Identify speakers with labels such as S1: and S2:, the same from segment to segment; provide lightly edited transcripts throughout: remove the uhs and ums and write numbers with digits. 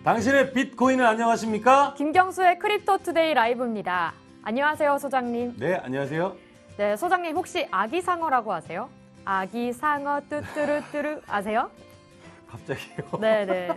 S1: 당신의 비트코인은 안녕하십니까?
S2: 김경수의 크립토투데이 라이브입니다. 안녕하세요, 소장님.
S1: 네, 안녕하세요.
S2: 네, 소장님 혹시 아기상어라고 아세요? 아기상어 뚜뚜루뚜루 아세요?
S1: 갑자기요?
S2: 네네.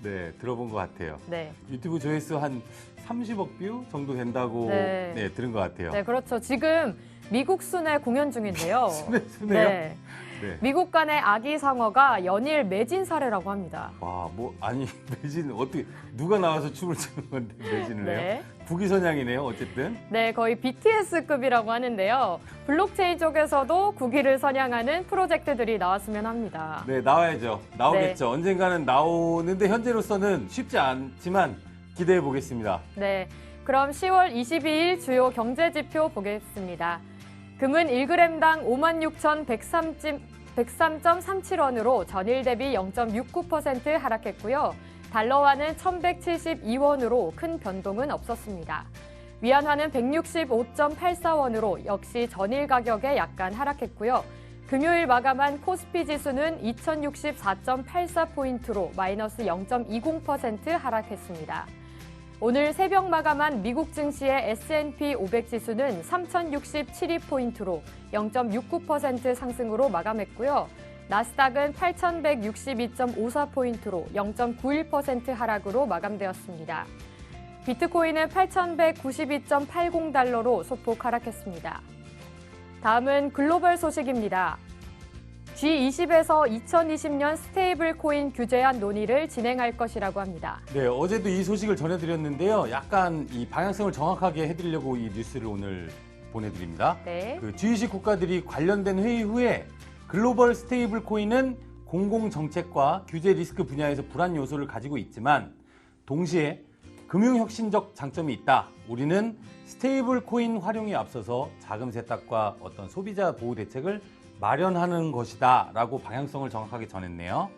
S1: 네, 들어본 것 같아요.
S2: 네.
S1: 유튜브 조회수 한 30억 뷰 정도 된다고
S2: 네.
S1: 들은 것 같아요.
S2: 네, 그렇죠. 지금 미국 순회 공연 중인데요.
S1: 순회요?
S2: 네.
S1: 네.
S2: 미국 간의 아기상어가 연일 매진 사례라고 합니다.
S1: 와, 아니, 매진, 어떻게, 누가 나와서 춤을 추는 건데 매진을 해요?
S2: 네.
S1: 국위선양이네요, 어쨌든.
S2: 네, 거의 BTS급이라고 하는데요. 블록체인 쪽에서도 국위를 선양하는 프로젝트들이 나왔으면 합니다.
S1: 네, 나와야죠. 나오겠죠. 언젠가는 나오는데 현재로서는 쉽지 않지만 기대해 보겠습니다.
S2: 네, 그럼 10월 22일 주요 경제지표 보겠습니다. 금은 1g당 56,103.37원으로 전일 대비 0.69% 하락했고요. 달러화는 1,172원으로 큰 변동은 없었습니다. 위안화는 165.84원으로 역시 전일 가격에 약간 하락했고요. 금요일 마감한 코스피 지수는 2,064.84포인트로 마이너스 0.20% 하락했습니다. 오늘 새벽 마감한 미국 증시의 S&P 500 지수는 3,067포인트로 0.69% 상승으로 마감했고요. 나스닥은 8,162.54포인트로 0.91% 하락으로 마감되었습니다. 비트코인은 8,192.80달러로 소폭 하락했습니다. 다음은 글로벌 소식입니다. G20에서 2020년 스테이블 코인 규제안 논의를 진행할 것이라고 합니다.
S1: 네, 어제도 이 소식을 전해드렸는데요. 약간 이 방향성을 정확하게 해드리려고 이 뉴스를 오늘 보내드립니다.
S2: 네.
S1: 그 G20 국가들이 관련된 회의 후에 글로벌 스테이블 코인은 공공 정책과 규제 리스크 분야에서 불안 요소를 가지고 있지만 동시에 금융 혁신적 장점이 있다. 우리는 스테이블 코인 활용에 앞서서 자금 세탁과 어떤 소비자 보호 대책을 마련하는 것이다 라고 방향성을 정확하게 전했네요.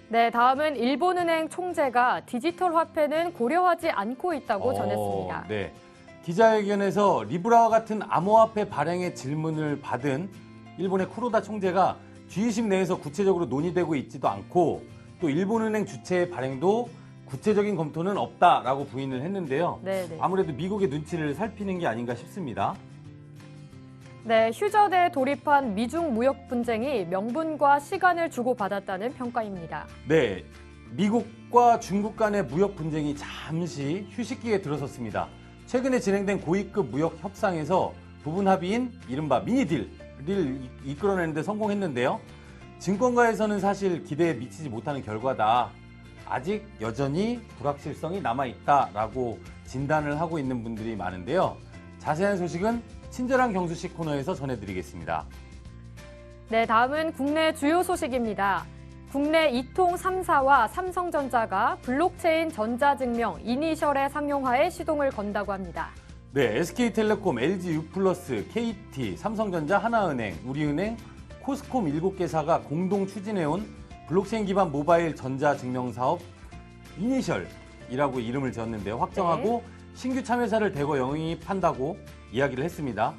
S2: 네, 다음은 일본은행 총재가 디지털 화폐는 고려하지 않고 있다고 전했습니다.
S1: 네, 기자회견에서 리브라와 같은 암호화폐 발행의 질문을 받은 일본의 쿠로다 총재가 G20 내에서 구체적으로 논의되고 있지도 않고 또 일본은행 주체의 발행도 구체적인 검토는 없다라고 부인을 했는데요.
S2: 네네.
S1: 아무래도 미국의 눈치를 살피는 게 아닌가 싶습니다.
S2: 네, 휴저대에 돌입한 미중 무역 분쟁이 명분과 시간을 주고받았다는 평가입니다.
S1: 네, 미국과 중국 간의 무역 분쟁이 잠시 휴식기에 들어섰습니다. 최근에 진행된 고위급 무역 협상에서 부분 합의인 이른바 미니딜을 이끌어내는 데 성공했는데요. 증권가에서는 사실 기대에 미치지 못하는 결과다. 아직 여전히 불확실성이 남아있다라고 진단을 하고 있는 분들이 많은데요. 자세한 소식은 친절한 경수씨 코너에서 전해드리겠습니다.
S2: 네, 다음은 국내 주요 소식입니다. 국내 이통 3사와 삼성전자가 블록체인 전자증명 이니셜의 상용화에 시동을 건다고 합니다.
S1: 네, SK텔레콤, LGU+, KT, 삼성전자, 하나은행, 우리은행, 코스콤 7개사가 공동 추진해온 블록체인 기반 모바일 전자증명 사업 이니셜이라고 이름을 지었는데요. 확정하고 신규 참여사를 대거 영입한다고 이야기를 했습니다.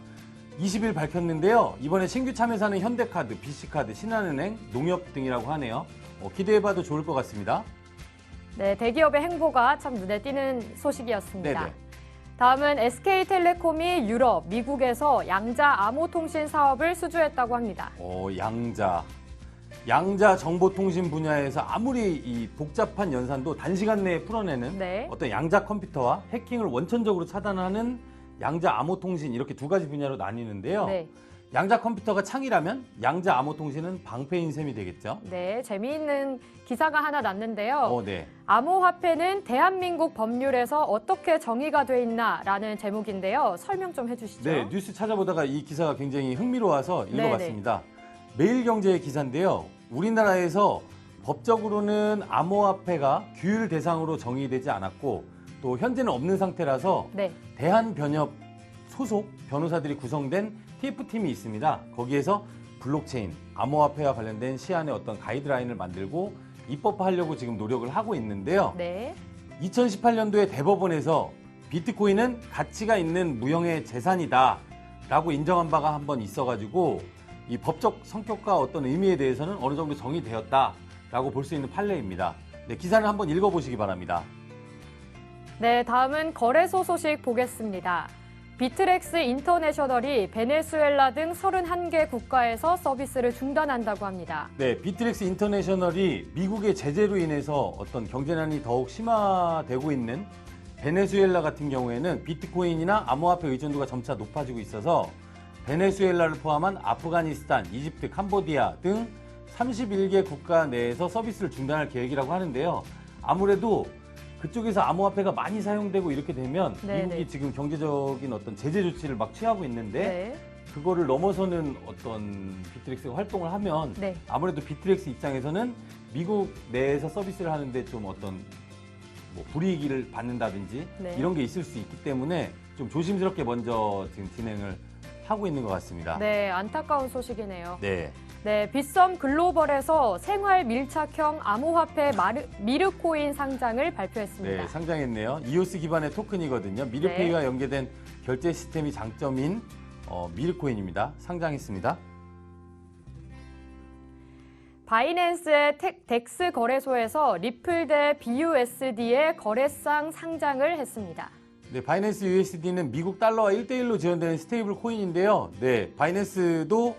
S1: 20일 밝혔는데요. 이번에 신규 참여사는 현대카드, BC카드, 신한은행, 농협 등이라고 하네요. 기대해봐도 좋을 것 같습니다.
S2: 네, 대기업의 행보가 참 눈에 띄는 소식이었습니다.
S1: 네네.
S2: 다음은 SK텔레콤이 유럽, 미국에서 양자 암호통신 사업을 수주했다고 합니다.
S1: 양자 정보통신 분야에서 아무리 이 복잡한 연산도 단시간 내에 풀어내는 어떤 양자 컴퓨터와 해킹을 원천적으로 차단하는 양자 암호통신 이렇게 두 가지 분야로 나뉘는데요. 양자 컴퓨터가 창이라면 양자 암호통신은 방패인 셈이 되겠죠.
S2: 네, 재미있는 기사가 하나 났는데요.
S1: 네.
S2: 암호화폐는 대한민국 법률에서 어떻게 정의가 돼 있나라는 제목인데요. 설명 좀 해주시죠.
S1: 네, 뉴스 찾아보다가 이 기사가 굉장히 흥미로워서 읽어봤습니다. 매일경제의 기사인데요. 우리나라에서 법적으로는 암호화폐가 규율 대상으로 정의되지 않았고 또 현재는 없는 상태라서 대한변협 소속 변호사들이 구성된 TF팀이 있습니다. 거기에서 블록체인, 암호화폐와 관련된 시안의 어떤 가이드라인을 만들고 입법화하려고 지금 노력을 하고 있는데요. 2018년도에 대법원에서 비트코인은 가치가 있는 무형의 재산이다 라고 인정한 바가 한 번 있어가지고 이 법적 성격과 어떤 의미에 대해서는 어느 정도 정의되었다라고 볼 수 있는 판례입니다. 네, 기사를 한번 읽어보시기 바랍니다.
S2: 네, 다음은 거래소 소식 보겠습니다. 비트렉스 인터내셔널이 베네수엘라 등 31개 국가에서 서비스를 중단한다고 합니다.
S1: 네, 비트렉스 인터내셔널이 미국의 제재로 인해서 어떤 경제난이 더욱 심화되고 있는 베네수엘라 같은 경우에는 비트코인이나 암호화폐 의존도가 점차 높아지고 있어서 베네수엘라를 포함한 아프가니스탄, 이집트, 캄보디아 등 31개 국가 내에서 서비스를 중단할 계획이라고 하는데요. 아무래도 그쪽에서 암호화폐가 많이 사용되고 이렇게 되면
S2: 네네.
S1: 미국이 지금 경제적인 어떤 제재 조치를 막 취하고 있는데
S2: 네.
S1: 그거를 넘어서는 어떤 비트렉스가 활동을 하면
S2: 네.
S1: 아무래도 비트렉스 입장에서는 미국 내에서 서비스를 하는데 좀 어떤 뭐 불이익을 받는다든지
S2: 네.
S1: 이런 게 있을 수 있기 때문에 좀 조심스럽게 먼저 지금 진행을 하고 있는 것 같습니다.
S2: 네, 안타까운 소식이네요.
S1: 네.
S2: 네, 빗썸 글로벌에서 생활 밀착형 암호화폐 미르코인 상장을 발표했습니다.
S1: 네, 상장했네요. 이오스 기반의 토큰이거든요. 미르페이와 연계된 결제 시스템이 장점인 미르코인입니다. 상장했습니다.
S2: 바이낸스의 덱스 거래소에서 리플 대 BUSD의 거래상 상장을 했습니다.
S1: 네, 바이낸스 USD는 미국 달러와 1대1로 지원되는 스테이블 코인인데요. 네, 바이낸스도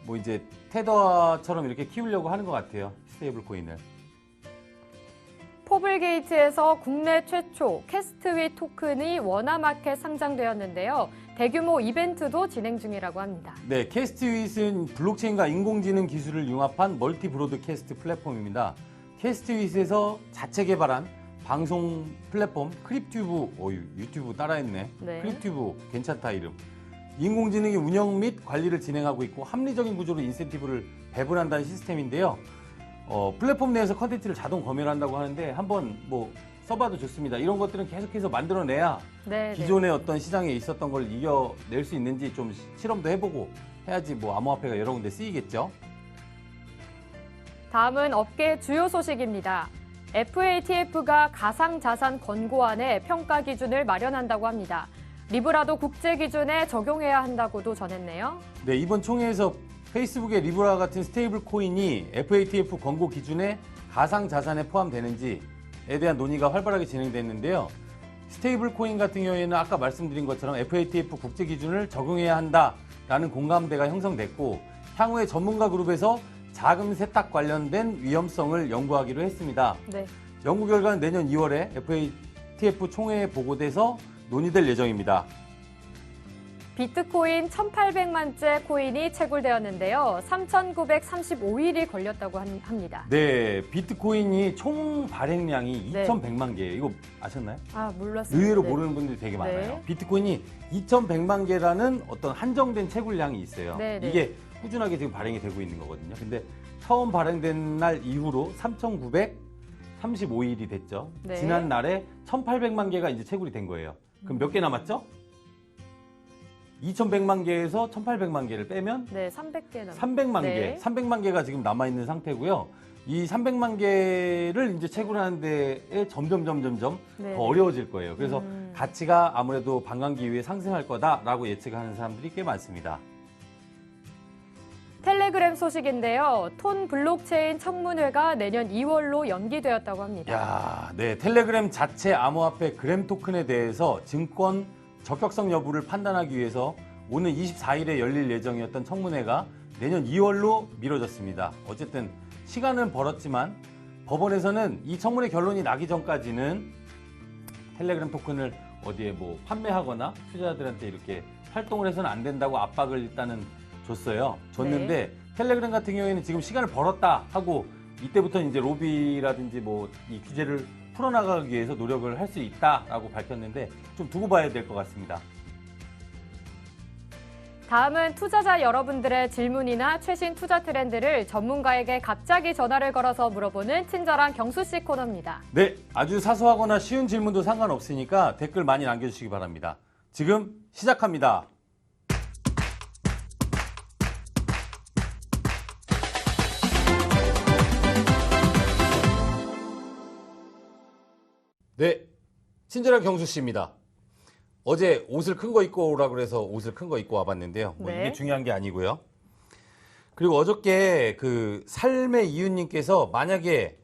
S1: 뭐 이제 테더처럼 이렇게 키우려고 하는 것 같아요. 스테이블 코인을.
S2: 포블게이트에서 국내 최초 캐스트윗 토큰이 워나마켓 상장되었는데요. 대규모 이벤트도 진행 중이라고 합니다.
S1: 네, 캐스트윗은 블록체인과 인공지능 기술을 융합한 멀티 브로드캐스트 플랫폼입니다. 캐스트윗에서 자체 개발한 방송 플랫폼 크립튜브, 유튜브 따라했네.
S2: 네.
S1: 크립튜브 괜찮다 이름. 인공지능이 운영 및 관리를 진행하고 있고 합리적인 구조로 인센티브를 배분한다는 시스템인데요. 플랫폼 내에서 컨텐츠를 자동 검열을 한다고 하는데 한번 뭐 써봐도 좋습니다. 이런 것들은 계속해서 만들어내야
S2: 네,
S1: 기존의 어떤 시장에 있었던 걸 이겨낼 수 있는지 좀 실험도 해보고 해야지 뭐 암호화폐가 여러 군데 쓰이겠죠.
S2: 다음은 업계 주요 소식입니다. FATF가 가상자산 권고안에 평가 기준을 마련한다고 합니다. 리브라도 국제 기준에 적용해야 한다고도 전했네요.
S1: 네, 이번 총회에서 페이스북의 리브라 같은 스테이블 코인이 FATF 권고 기준에 가상 자산에 포함되는지에 대한 논의가 활발하게 진행됐는데요. 스테이블 코인 같은 경우에는 아까 말씀드린 것처럼 FATF 국제 기준을 적용해야 한다라는 공감대가 형성됐고 향후에 전문가 그룹에서 자금 세탁 관련된 위험성을 연구하기로 했습니다.
S2: 네.
S1: 연구 결과는 내년 2월에 FATF 총회에 보고돼서 논의될 예정입니다.
S2: 비트코인 1,800만째 코인이 채굴되었는데요. 3,935일이 걸렸다고 합니다.
S1: 네, 비트코인이 총 발행량이
S2: 네.
S1: 2,100만 개. 이거 아셨나요?
S2: 아, 몰랐습니다.
S1: 의외로
S2: 네.
S1: 모르는 분들이 되게 많아요.
S2: 네.
S1: 비트코인이 2,100만 개라는 어떤 한정된 채굴량이 있어요.
S2: 네, 네.
S1: 이게 꾸준하게 지금 발행이 되고 있는 거거든요. 근데 처음 발행된 날 이후로 3,935일이 됐죠.
S2: 네.
S1: 지난 날에 1,800만 개가 이제 채굴이 된 거예요. 그럼 몇 개 남았죠? 2,100만 개에서 1,800만 개를 빼면
S2: 네, 300개
S1: 300만
S2: 네.
S1: 개, 300만 개가 지금 남아 있는 상태고요. 이 300만 개를 이제 채굴하는 데에 점점
S2: 네.
S1: 더 어려워질 거예요. 그래서
S2: 음.
S1: 가치가 아무래도 반감기 이후에 상승할 거다라고 예측하는 사람들이 꽤 많습니다.
S2: 텔레그램 소식인데요. 톤 블록체인 청문회가 내년 2월로 연기되었다고 합니다.
S1: 야, 네, 텔레그램 자체 암호화폐 그램 토큰에 대해서 증권 적격성 여부를 판단하기 위해서 오늘 24일에 열릴 예정이었던 청문회가 내년 2월로 미뤄졌습니다. 어쨌든 시간은 벌었지만 법원에서는 이 청문회 결론이 나기 전까지는 텔레그램 토큰을 어디에 뭐 판매하거나 투자자들한테 이렇게 활동을 해서는 안 된다고 압박을 일단은 줬는데 텔레그램 같은 경우에는 지금 시간을 벌었다 하고 이때부터 이제 로비라든지 뭐 이 규제를 풀어나가기 위해서 노력을 할 수 있다라고 밝혔는데 좀 두고 봐야 될 것 같습니다.
S2: 다음은 투자자 여러분들의 질문이나 최신 투자 트렌드를 전문가에게 갑자기 전화를 걸어서 물어보는 친절한 경수 씨 코너입니다.
S1: 네, 아주 사소하거나 쉬운 질문도 상관없으니까 댓글 많이 남겨주시기 바랍니다. 지금 시작합니다. 네, 친절한 경수 씨입니다. 어제 옷을 큰 거 입고 오라고 그래서 옷을 큰 거 입고 와봤는데요. 뭐
S2: 네.
S1: 이게 중요한 게 아니고요. 그리고 어저께 그 삶의 이유님께서 만약에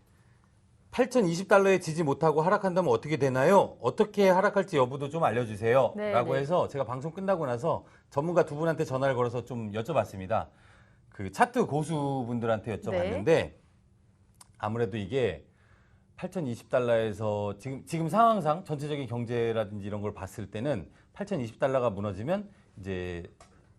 S1: $8,020에 지지 못하고 하락한다면 어떻게 되나요? 어떻게 하락할지 여부도 좀 알려주세요.
S2: 네,
S1: 라고
S2: 네.
S1: 해서 제가 방송 끝나고 나서 전문가 두 분한테 전화를 걸어서 좀 여쭤봤습니다. 그 차트 고수분들한테 여쭤봤는데 아무래도 이게 $8,020에서 지금 상황상 전체적인 경제라든지 이런 걸 봤을 때는 $8,020가 무너지면 이제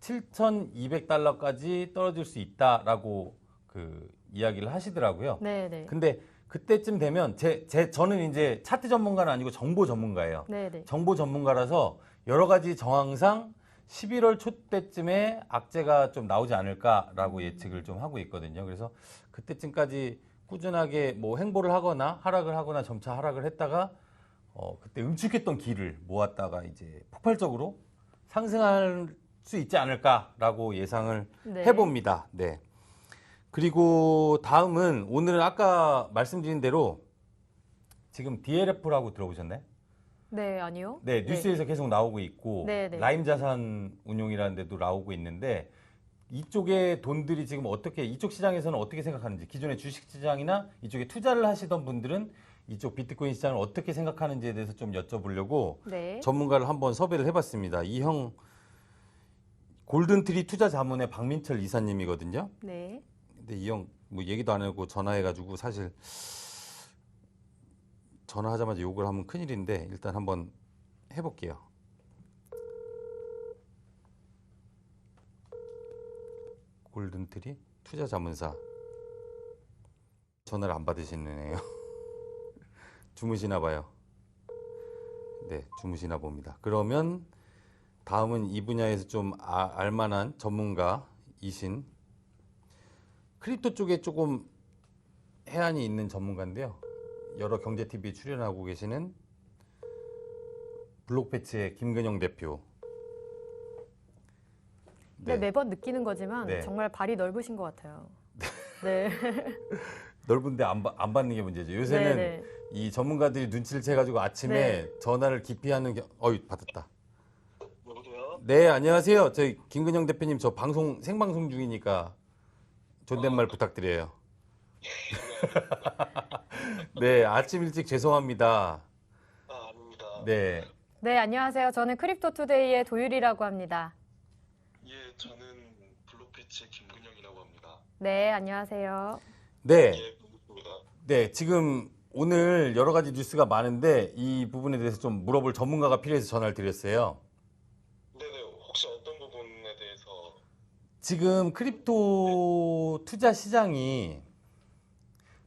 S1: $7,200까지 떨어질 수 있다라고 그 이야기를 하시더라고요.
S2: 네네.
S1: 근데 그때쯤 되면 저는 이제 차트 전문가는 아니고 정보 전문가예요.
S2: 네네.
S1: 정보 전문가라서 여러 가지 정황상 11월 초 때쯤에 악재가 좀 나오지 않을까라고 예측을 좀 하고 있거든요. 그래서 그때쯤까지 꾸준하게 뭐 횡보를 하거나 하락을 하거나 점차 하락을 했다가 그때 응축했던 기를 모았다가 이제 폭발적으로 상승할 수 있지 않을까라고 예상을
S2: 네.
S1: 해봅니다. 네. 그리고 다음은 오늘은 아까 말씀드린 대로 지금 DLF라고 들어보셨나요?
S2: 네, 아니요.
S1: 네, 뉴스에서 계속 나오고 있고
S2: 네, 네.
S1: 라임 자산 운용이라는 데도 나오고 있는데 이쪽에 돈들이 지금 이쪽 시장에서는 어떻게 생각하는지 기존의 주식 시장이나 이쪽에 투자를 하시던 분들은 이쪽 비트코인 시장을 어떻게 생각하는지에 대해서 좀 여쭤보려고
S2: 네.
S1: 전문가를 한번 섭외를 해봤습니다. 이 형 골든트리 투자자문의 박민철 이사님이거든요.
S2: 네.
S1: 근데 이 형 뭐 얘기도 안 하고 전화해가지고 사실 전화하자마자 욕을 하면 큰일인데 일단 한번 해볼게요. 골든트리 투자자문사 전화를 안 받으시네요. 주무시나 봐요. 네, 주무시나 봅니다. 그러면 다음은 이 분야에서 좀 알만한 전문가이신 크립토 쪽에 조금 해안이 있는 전문가인데요. 여러 경제 TV에 출연하고 계시는 블록패치의 김근영 대표.
S2: 네, 매번 느끼는 거지만
S1: 네.
S2: 정말 발이 넓으신 것 같아요. 네.
S1: 넓은데 안 받는 게 문제죠. 요새는
S2: 네네.
S1: 이 전문가들이 눈치를 채가지고 아침에 전화를 기피하는 받았다.
S3: 여보세요?
S1: 네, 안녕하세요. 저희 김근영 대표님 저 생방송 중이니까 존댓말 부탁드려요. 네, 아침 일찍 죄송합니다.
S3: 아닙니다.
S1: 네,
S2: 네, 안녕하세요. 저는 크립토투데이의 도율이라고 합니다.
S3: 예, 저는 블록패치 김근영이라고 합니다.
S2: 네, 안녕하세요.
S1: 네,
S3: 예, 반갑습니다.
S1: 네. 지금 오늘 여러 가지 뉴스가 많은데 이 부분에 대해서 좀 물어볼 전문가가 필요해서 전화를 드렸어요.
S3: 네네, 혹시 어떤 부분에 대해서?
S1: 지금 크립토 투자 시장이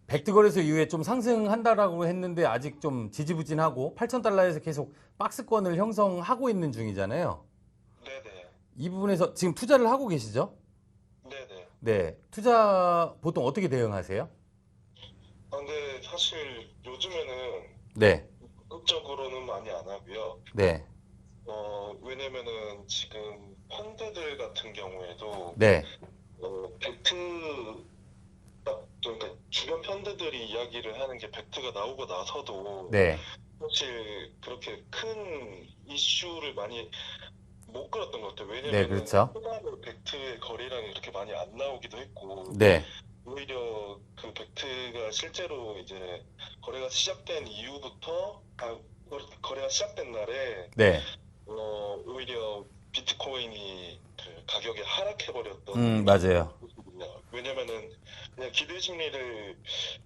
S1: 벡트 거래소 이후에 좀 상승한다라고 했는데 아직 좀 지지부진하고 $8,000에서 계속 박스권을 형성하고 있는 중이잖아요.
S3: 네네,
S1: 이 부분에서 지금 투자를 하고 계시죠?
S3: 네네.
S1: 네. 투자 보통 어떻게 대응하세요?
S3: 근데 사실 요즘에는
S1: 네.
S3: 적극적으로는 많이 안 하고요.
S1: 네.
S3: 왜냐면은 지금 펀드들 같은 경우에도
S1: 네.
S3: 벡트 그러니까 주변 펀드들이 이야기를 하는 게 벡트가 나오고 나서도
S1: 네.
S3: 사실 그렇게 큰 이슈를 많이 못 끌었던 것 같아요.
S1: 네,
S3: 왜냐면은
S1: 그렇죠.
S3: 초반에 벡트의 거래량이 그렇게 많이 안 나오기도 했고
S1: 네.
S3: 오히려 그 벡트가 실제로 이제 거래가 시작된 이후부터 거래가 시작된 날에
S1: 네.
S3: 오히려 비트코인이 그 가격이 하락해버렸던
S1: 맞아요.
S3: 왜냐면은 그냥 기대 심리를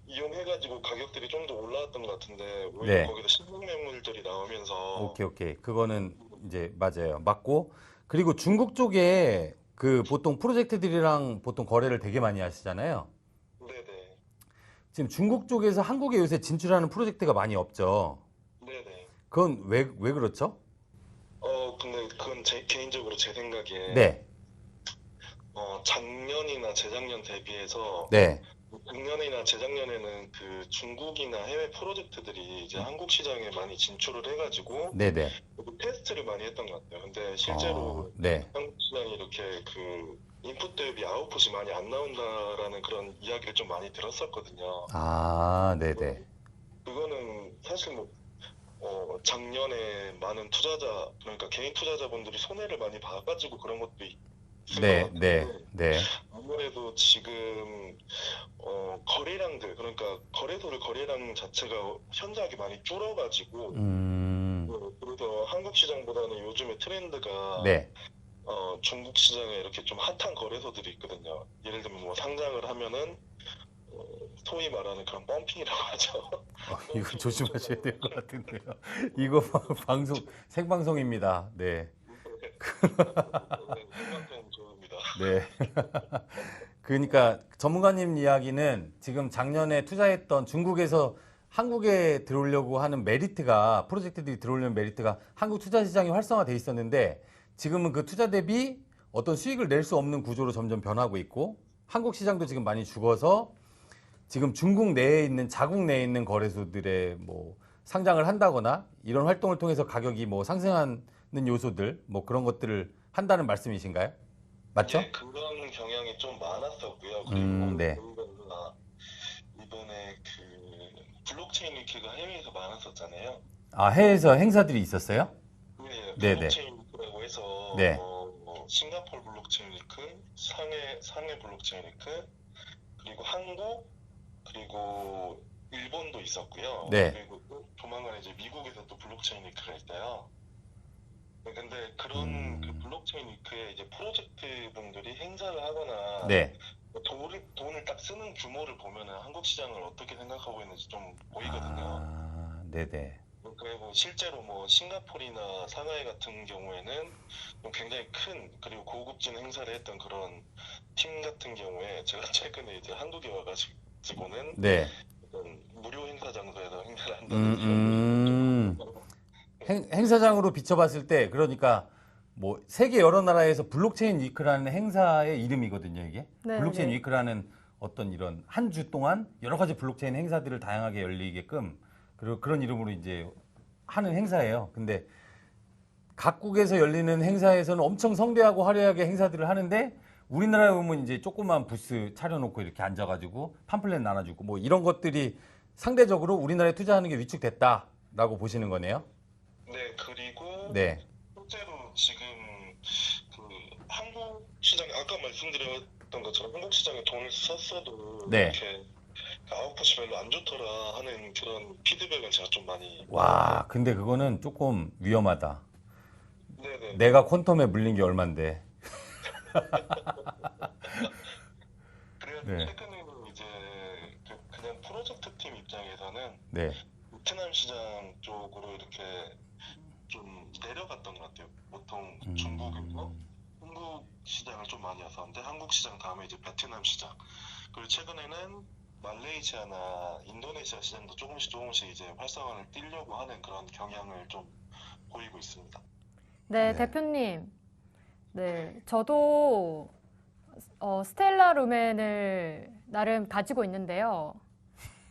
S3: 이용해가지고 가격들이 좀 더 올라왔던 것 같은데 오히려
S1: 네.
S3: 거기서 신흥 매물들이 나오면서
S1: 오케이. 그거는 이제 맞아요. 맞고 그리고 중국 쪽에 그 보통 프로젝트들이랑 보통 거래를 되게 많이 하시잖아요.
S3: 네네.
S1: 지금 중국 쪽에서 한국에 요새 진출하는 프로젝트가 많이 없죠.
S3: 네네.
S1: 그건 왜 그렇죠?
S3: 근데 그건 개인적으로 제 생각에
S1: 네.
S3: 작년이나 재작년 대비해서
S1: 네.
S3: 작년이나 재작년에는 그 중국이나 해외 프로젝트들이 이제 한국 시장에 많이 진출을 해가지고
S1: 네네.
S3: 테스트를 많이 했던 것 같아요. 근데 실제로
S1: 네.
S3: 한국 시장이 이렇게 그 인풋 대비 아웃풋이 많이 안 나온다라는 그런 이야기를 좀 많이 들었었거든요.
S1: 네네.
S3: 그거는 사실 뭐 작년에 많은 투자자 그러니까 개인 투자자분들이 손해를 많이 봐가지고 그런 것도
S1: 네,
S3: 같은데
S1: 네, 네.
S3: 아무래도 지금 거래량들 그러니까 거래량 자체가 현저하게 많이 줄어가지고 그래서 한국 시장보다는 요즘에 트렌드가
S1: 네.
S3: 중국 시장에 이렇게 좀 핫한 거래소들이 있거든요. 예를 들면 뭐 상장을 하면은 소위 말하는 그런 펌핑이라고 하죠.
S1: 이거 조심하셔야 될 것 같은데요. 이거 생방송입니다. 네.
S3: 생방송 좋습니다.
S1: 네. 그러니까 전문가님 이야기는 지금 작년에 투자했던 중국에서 한국에 들어오려고 하는 메리트가 프로젝트들이 들어오려는 메리트가 한국 투자 시장이 활성화돼 있었는데 지금은 그 투자 대비 어떤 수익을 낼 수 없는 구조로 점점 변하고 있고 한국 시장도 지금 많이 죽어서 지금 중국 내에 있는 자국 내에 있는 거래소들의 뭐 상장을 한다거나 이런 활동을 통해서 가격이 뭐 상승하는 요소들 뭐 그런 것들을 한다는 말씀이신가요? 맞죠?
S3: 예, 그런 경향이 좀 많았었고요. 그리고
S1: 네.
S3: 저희가 이번에 그 블록체인 위키가 해외에서 많았었잖아요.
S1: 아, 해외에서 행사들이 있었어요?
S3: 네,
S1: 네네.
S3: 블록체인 위크라고 해서
S1: 네.
S3: 싱가포르 블록체인 위크, 상해 블록체인 위크, 그리고 한국, 그리고 일본도 있었고요.
S1: 네.
S3: 그리고 또 조만간 이제 미국에서 또 블록체인 위크가 있어요. 네, 근데 그런 그 블록체인 위크에 이제 프로젝트 분들이 행사를 하거나
S1: 네.
S3: 돈을 딱 쓰는 규모를 보면은 한국 시장을 어떻게 생각하고 있는지 좀 보이거든요.
S1: 아, 네네.
S3: 그리고 실제로 뭐 싱가포르나 상하이 같은 경우에는 좀 굉장히 큰 그리고 고급진 행사를 했던 그런 팀 같은 경우에 제가 최근에 이제 한국에 와가지고는
S1: 네.
S3: 어떤 무료 행사 장소에서 행사를 한다는
S1: 행사장으로 비춰봤을 때 그러니까 뭐 세계 여러 나라에서 블록체인 위크라는 행사의 이름이거든요, 이게.
S2: 네,
S1: 블록체인
S2: 네.
S1: 위크라는 어떤 이런 한 주 동안 여러 가지 블록체인 행사들을 다양하게 열리게끔 그리고 그런 이름으로 이제 하는 행사예요. 근데 각국에서 열리는 행사에서는 엄청 성대하고 화려하게 행사들을 하는데 우리나라에 오면 이제 조그만 부스 차려놓고 이렇게 앉아가지고 팜플렛 나눠주고 뭐 이런 것들이 상대적으로 우리나라에 투자하는 게 위축됐다라고 보시는 거네요.
S3: 네, 그리고
S1: 네.
S3: 실제로 지금 그 한국 시장 아까 말씀드렸던 것처럼 한국 시장에 돈을 썼어도
S1: 네.
S3: 이렇게 아웃풋이 별로 안 좋더라 하는 그런 피드백을 제가 좀 많이
S1: 와, 근데 그거는 조금 위험하다.
S3: 네네.
S1: 내가 퀀텀에 물린 게 얼만데.
S3: 그래서
S1: 네.
S3: 최근에는 이제 그냥 프로젝트 팀 입장에서는
S1: 네.
S3: 베트남 시장 쪽으로 이렇게 좀 내려갔던 것 같아요. 보통 중국이고 한국 시장을 좀 많이 왔었는데 한국 시장 다음에 이제 베트남 시장 그리고 최근에는 말레이시아나 인도네시아 시장도 조금씩 이제 활성화를 띄려고 하는 그런 경향을 좀 보이고 있습니다.
S2: 네,
S1: 네.
S2: 대표님. 네, 저도 스텔라 루멘을 나름 가지고 있는데요.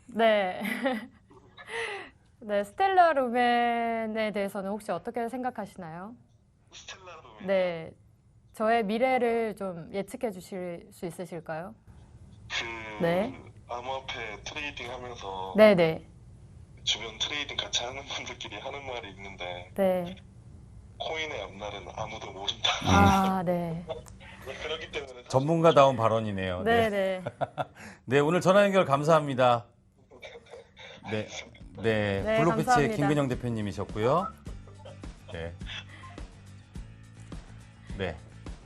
S2: 네. 네, 스텔라 루멘에 대해서는 혹시 어떻게 생각하시나요?
S3: 스텔라 루멘
S2: 네, 저의 미래를 좀 예측해 주실 수 있으실까요?
S3: 그
S2: 네.
S3: 암호화폐 트레이딩 하면서
S2: 네, 네.
S3: 주변 트레이딩 같이 하는 분들끼리 하는 말이 있는데
S2: 네.
S3: 코인의 앞날은 아무도 모른다.
S2: 아, 네.
S3: 그렇기 때문에
S1: 전문가다운 발언이네요.
S2: 네, 네.
S1: 네, 오늘 전화 연결 감사합니다. 네. 네,
S2: 네,
S1: 블록피치의
S2: 감사합니다.
S1: 김근영 대표님이셨고요. 네. 네.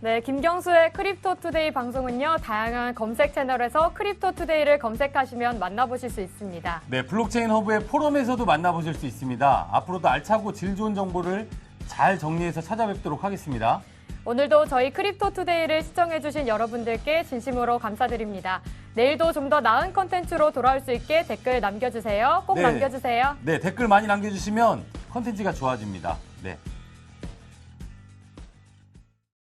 S2: 네, 김경수의 크립토 투데이 방송은요, 다양한 검색 채널에서 크립토 투데이를 검색하시면 만나보실 수 있습니다.
S1: 네, 블록체인 허브의 포럼에서도 만나보실 수 있습니다. 앞으로도 알차고 질 좋은 정보를 잘 정리해서 찾아뵙도록 하겠습니다.
S2: 오늘도 저희 크립토 투데이를 시청해주신 여러분들께 진심으로 감사드립니다. 내일도 좀 더 나은 컨텐츠로 돌아올 수 있게 댓글 남겨주세요. 꼭
S1: 네.
S2: 남겨주세요.
S1: 네, 댓글 많이 남겨주시면 컨텐츠가 좋아집니다. 네.